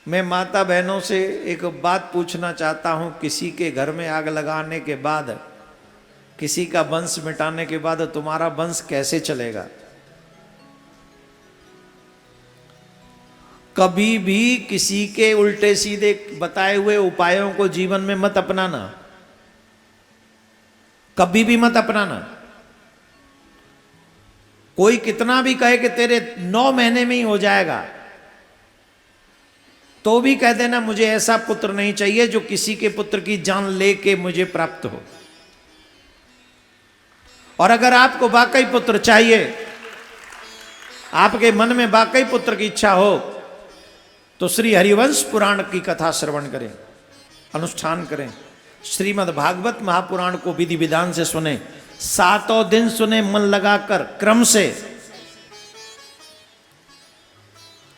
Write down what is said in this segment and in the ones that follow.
मैं माता बहनों से एक बात पूछना चाहता हूं, किसी के घर में आग लगाने के बाद, किसी का वंश मिटाने के बाद तुम्हारा वंश कैसे चलेगा? कभी भी किसी के उल्टे सीधे बताए हुए उपायों को जीवन में मत अपनाना, कभी भी मत अपनाना। कोई कितना भी कहे कि तेरे 9 महीने में ही हो जाएगा, तो भी कह देना मुझे ऐसा पुत्र नहीं चाहिए जो किसी के पुत्र की जान लेके मुझे प्राप्त हो। और अगर आपको वाकई पुत्र चाहिए, आपके मन में वाकई पुत्र की इच्छा हो, तो श्री हरिवंश पुराण की कथा श्रवण करें, अनुष्ठान करें। श्रीमद् भागवत महापुराण को विधि विधान से सुने, 7 दिन सुने मन लगाकर क्रम से।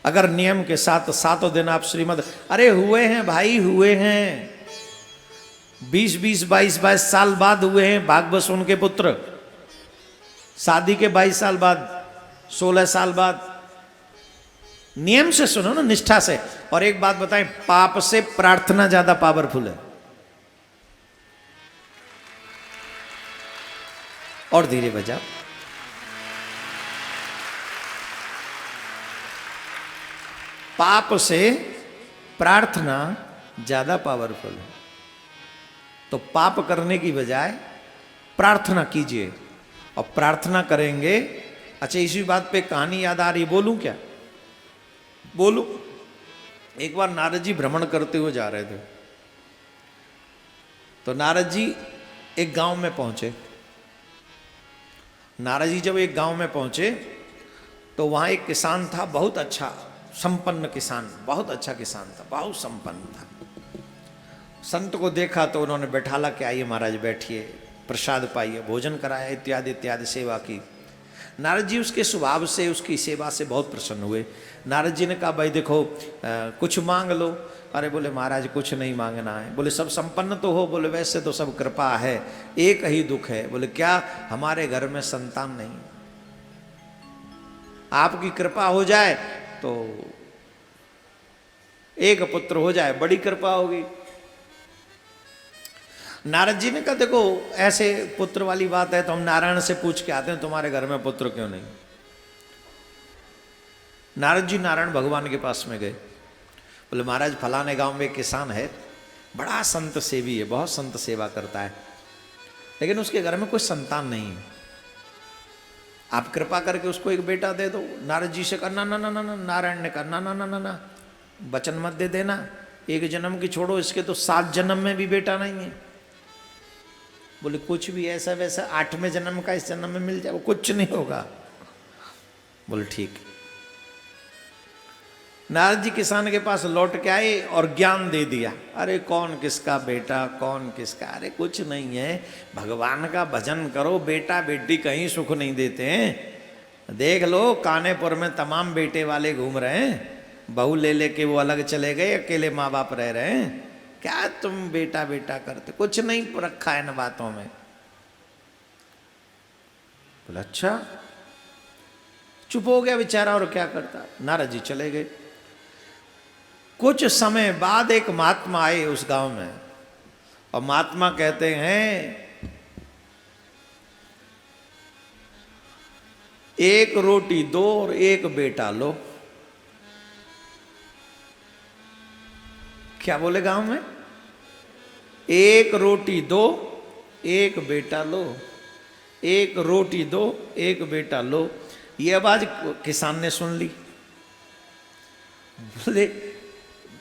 अगर नियम के साथ 7 दिन आप श्रीमद्, अरे हुए हैं भाई, हुए हैं 20-20, 22-22 साल बाद हुए हैं भागवत सुन के पुत्र। शादी के 22 साल बाद, 16 साल बाद। नियम से सुनो ना, निष्ठा से। और एक बात बताएं, पाप से प्रार्थना ज्यादा पावरफुल है। और धीरे बजाओ। पाप से प्रार्थना ज्यादा पावरफुल है। तो पाप करने की बजाय प्रार्थना कीजिए, और प्रार्थना करेंगे। अच्छा, इसी बात पे कहानी याद आ रही, बोलूं क्या? बोलूं? एक बार नारद जी भ्रमण करते हुए जा रहे थे, तो नारद जी एक गांव में पहुंचे। नारद जी जब एक गांव में पहुंचे, तो वहां एक किसान था, बहुत अच्छा संपन्न किसान, बहुत अच्छा किसान था, बहुत संपन्न था। संत को देखा तो उन्होंने बैठाला कि आइए महाराज बैठिए, प्रसाद पाइए, भोजन कराया, इत्यादि इत्यादि सेवा की। नारद जी उसके स्वभाव से, उसकी सेवा से बहुत प्रसन्न हुए। नारद जी ने कहा, भाई देखो कुछ मांग लो। अरे बोले महाराज कुछ नहीं मांगना है। बोले सब संपन्न तो हो। बोले वैसे तो सब कृपा है, एक ही दुख है। बोले क्या? हमारे घर में संतान नहीं। आपकी कृपा हो जाए तो एक पुत्र हो जाए, बड़ी कृपा होगी। नारद जी ने कहा, देखो ऐसे पुत्र वाली बात है तो हम नारायण से पूछ के आते हैं, तुम्हारे घर में पुत्र क्यों नहीं? नारद जी नारायण भगवान के पास में गए। बोले महाराज फलाने गांव में एक किसान है, बड़ा संत सेवी है, बहुत संत सेवा करता है, लेकिन उसके घर में कोई संतान नहीं है। आप कृपा करके उसको एक बेटा दे दो। नारद जी से कहा, ना ना ना ना ना। नारायण ने कहा, ना ना ना ना ना, वचन मत दे देना। एक जन्म की छोड़ो, इसके तो 7 जन्म में भी बेटा नहीं है। बोले कुछ भी ऐसा वैसा 8वें जन्म का इस जन्म में मिल जाए, वो कुछ नहीं होगा। बोले ठीक। नारद जी किसान के पास लौट के आए और ज्ञान दे दिया। अरे कौन किसका बेटा, कौन किसका, अरे कुछ नहीं है, भगवान का भजन करो, बेटा बेटी कहीं सुख नहीं देते हैं। देख लो कानेपुर में तमाम बेटे वाले घूम रहे हैं, बहू ले लेके वो अलग चले गए, अकेले माँ बाप रह रहे हैं। क्या तुम बेटा बेटा करते? कुछ नहीं रखा है इन बातों में। बोला अच्छा। चुप हो गया बेचारा, और क्या करता। नारद जी चले गए। कुछ समय बाद एक महात्मा आए उस गांव में, और महात्मा कहते हैं, एक रोटी दो और एक बेटा लो। क्या बोले गांव में? एक रोटी दो, एक बेटा लो, एक रोटी दो, एक बेटा लो। ये आवाज किसान ने सुन ली। बोले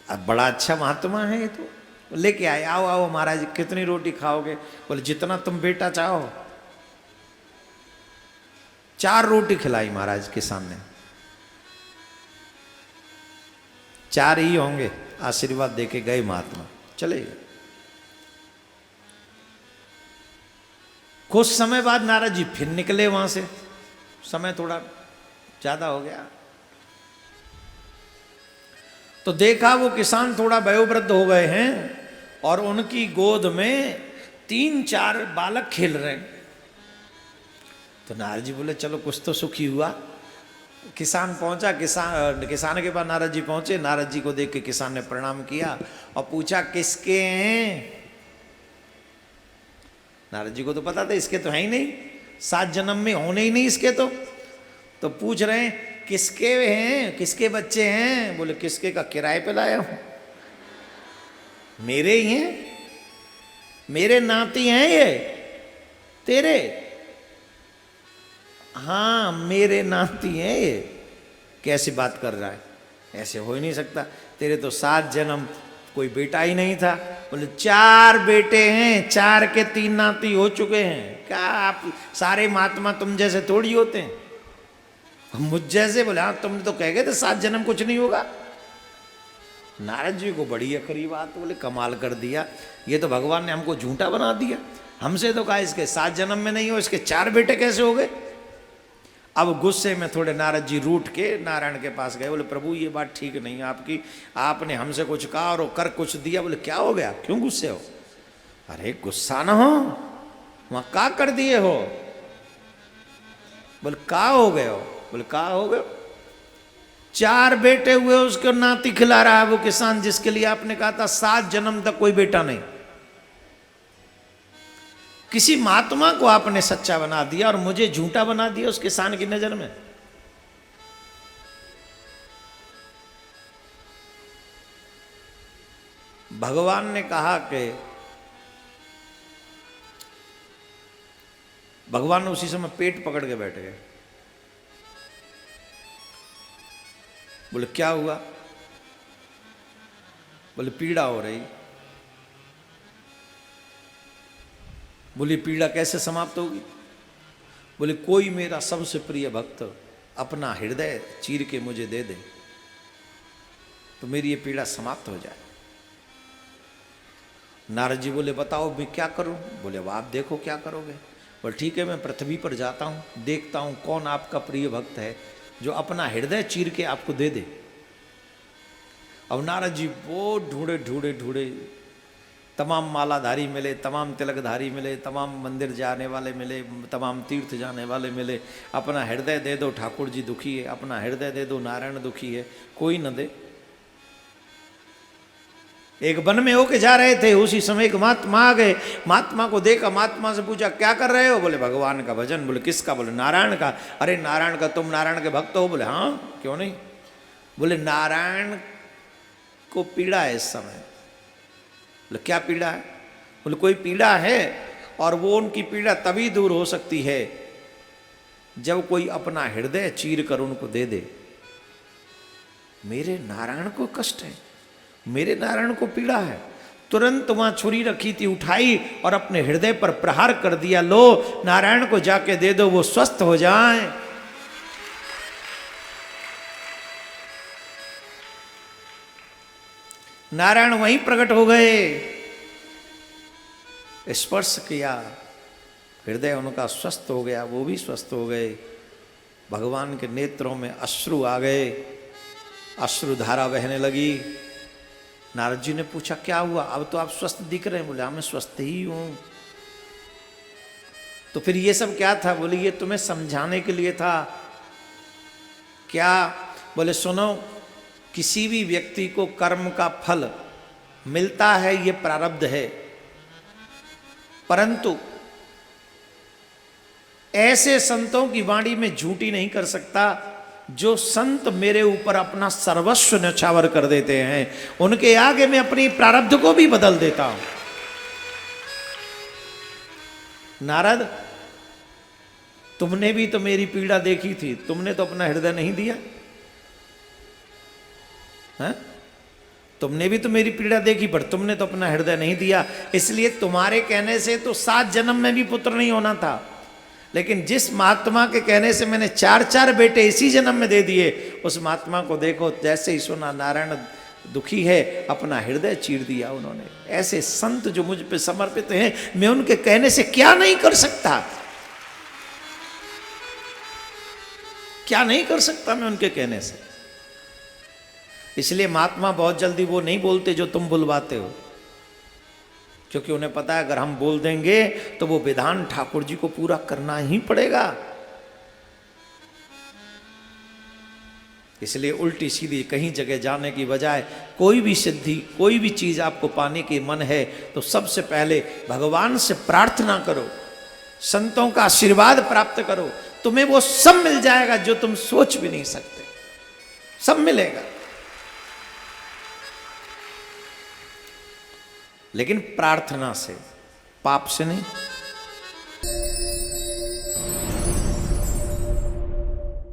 अब बड़ा अच्छा महात्मा है ये तो। लेके आए, आओ आओ महाराज कितनी रोटी खाओगे? बोले जितना तुम बेटा चाहो। 4 रोटी खिलाई महाराज किसान ने। 4 ही होंगे। आशीर्वाद देके गए महात्मा, चले गए। कुछ समय बाद नारद जी फिर निकले वहां से, समय थोड़ा ज्यादा हो गया, तो देखा वो किसान थोड़ा वयोवृद्ध हो गए हैं और उनकी गोद में 3-4 बालक खेल रहे हैं। तो नारद जी बोले चलो कुछ तो सुखी हुआ। किसान पहुंचा, किसान के पास नारद जी पहुंचे। नारद जी को देख के किसान ने प्रणाम किया और पूछा किसके हैं। नारद जी को तो पता था इसके तो है ही नहीं, 7 जन्म में होने ही नहीं इसके तो पूछ रहे हैं किसके हैं, किसके बच्चे हैं। बोले किसके का किराए पे लाया हूं, मेरे ही हैं, मेरे नाती हैं ये तेरे। हाँ मेरे नाती हैं ये। कैसी बात कर रहा है, ऐसे हो ही नहीं सकता, तेरे तो 7 जन्म कोई बेटा ही नहीं था। बोले 4 बेटे हैं, 4 के 3 नाती हो चुके हैं। क्या आप सारे महात्मा तुम जैसे थोड़ी होते हैं, मुझ जैसे। बोले हाँ तुमने तो कह गए थे 7 जन्म कुछ नहीं होगा। नारद जी को बड़ी अखरी बात, बोले कमाल कर दिया, ये तो भगवान ने हमको झूठा बना दिया। हमसे तो कहा इसके 7 जन्म में नहीं हो, इसके 4 बेटे कैसे हो गए। अब गुस्से में थोड़े नारद जी रूठ के नारायण के पास गए। बोले प्रभु ये बात ठीक नहीं है आपकी, आपने हमसे कुछ कहा और कर कुछ दिया। बोले क्या हो गया, क्यों गुस्से हो। अरे गुस्सा ना हो, वहां का कर दिए हो। बोले का हो गए हो। बोले का हो गए, 4 बेटे हुए उसको नाती खिला रहा है वो किसान, जिसके लिए आपने कहा था 7 जन्म तक कोई बेटा नहीं। किसी महात्मा को आपने सच्चा बना दिया और मुझे झूठा बना दिया उस किसान की नजर में। भगवान ने कहा कि भगवान ने उसी समय पेट पकड़ के बैठ गए। बोले क्या हुआ। बोले पीड़ा हो रही। बोले पीड़ा कैसे समाप्त होगी। बोले कोई मेरा सबसे प्रिय भक्त अपना हृदय चीर के मुझे दे दे तो मेरी ये पीड़ा समाप्त हो जाए। नारद जी बोले बताओ मैं क्या करूं। बोले अब आप देखो क्या करोगे। बोले ठीक है मैं पृथ्वी पर जाता हूं, देखता हूं कौन आपका प्रिय भक्त है जो अपना हृदय चीर के आपको दे दे। अब नारद जी वो ढूंढे ढूंढे ढूंढे, तमाम मालाधारी मिले, तमाम तिलकधारी मिले, तमाम मंदिर जाने वाले मिले, तमाम तीर्थ जाने वाले मिले। अपना हृदय दे दो ठाकुर जी दुखी है, अपना हृदय दे दो नारायण दुखी है, कोई न दे। एक वन में होके जा रहे थे, उसी समय एक महात्मा आ गए। महात्मा को देखा, महात्मा से पूछा क्या कर रहे हो। बोले भगवान का भजन। बोले किसका। बोले नारायण का। अरे नारायण का, तुम नारायण के भक्त हो। बोले हाँ क्यों नहीं। बोले नारायण को पीड़ा है इस समय। बोले क्या पीड़ा है। बोले कोई पीड़ा है और वो उनकी पीड़ा तभी दूर हो सकती है जब कोई अपना हृदय चीर कर उनको दे दे। मेरे नारायण को कष्ट है, मेरे नारायण को पीड़ा है। तुरंत वहां छुरी रखी थी, उठाई और अपने हृदय पर प्रहार कर दिया। लो नारायण को जाके दे दो, वो स्वस्थ हो जाए। नारायण वहीं प्रकट हो गए, स्पर्श किया, हृदय उनका स्वस्थ हो गया, वो भी स्वस्थ हो गए। भगवान के नेत्रों में अश्रु आ गए, अश्रु धारा बहने लगी। नारद जी ने पूछा क्या हुआ, अब तो आप स्वस्थ दिख रहे हैं। बोले मैं स्वस्थ ही हूं। तो फिर ये सब क्या था। बोले ये तुम्हें समझाने के लिए था। क्या। बोले सुनो, किसी भी व्यक्ति को कर्म का फल मिलता है, ये प्रारब्ध है, परंतु ऐसे संतों की वाणी में झूठी नहीं कर सकता जो संत मेरे ऊपर अपना सर्वस्व न्यौछावर कर देते हैं। उनके आगे मैं अपनी प्रारब्ध को भी बदल देता हूं। नारद तुमने भी तो मेरी पीड़ा देखी थी, तुमने तो अपना हृदय नहीं दिया है? तुमने भी तो मेरी पीड़ा देखी पर तुमने तो अपना हृदय नहीं दिया। इसलिए तुम्हारे कहने से तो 7 जन्म में भी पुत्र नहीं होना था, लेकिन जिस महात्मा के कहने से मैंने 4 बेटे इसी जन्म में दे दिए, उस महात्मा को देखो जैसे ही सुना नारायण दुखी है, अपना हृदय चीर दिया उन्होंने। ऐसे संत जो मुझ पे समर्पित हैं, मैं उनके कहने से क्या नहीं कर सकता, क्या नहीं कर सकता मैं उनके कहने से। इसलिए महात्मा बहुत जल्दी वो नहीं बोलते जो तुम बुलवाते हो, क्योंकि उन्हें पता है अगर हम बोल देंगे तो वो विधान ठाकुर जी को पूरा करना ही पड़ेगा। इसलिए उल्टी सीधी कहीं जगह जाने की बजाय कोई भी सिद्धि, कोई भी चीज़ आपको पाने की मन है तो सबसे पहले भगवान से प्रार्थना करो, संतों का आशीर्वाद प्राप्त करो, तुम्हें वो सब मिल जाएगा जो तुम सोच भी नहीं सकते, सब मिलेगा। लेकिन प्रार्थना से, पाप से नहीं।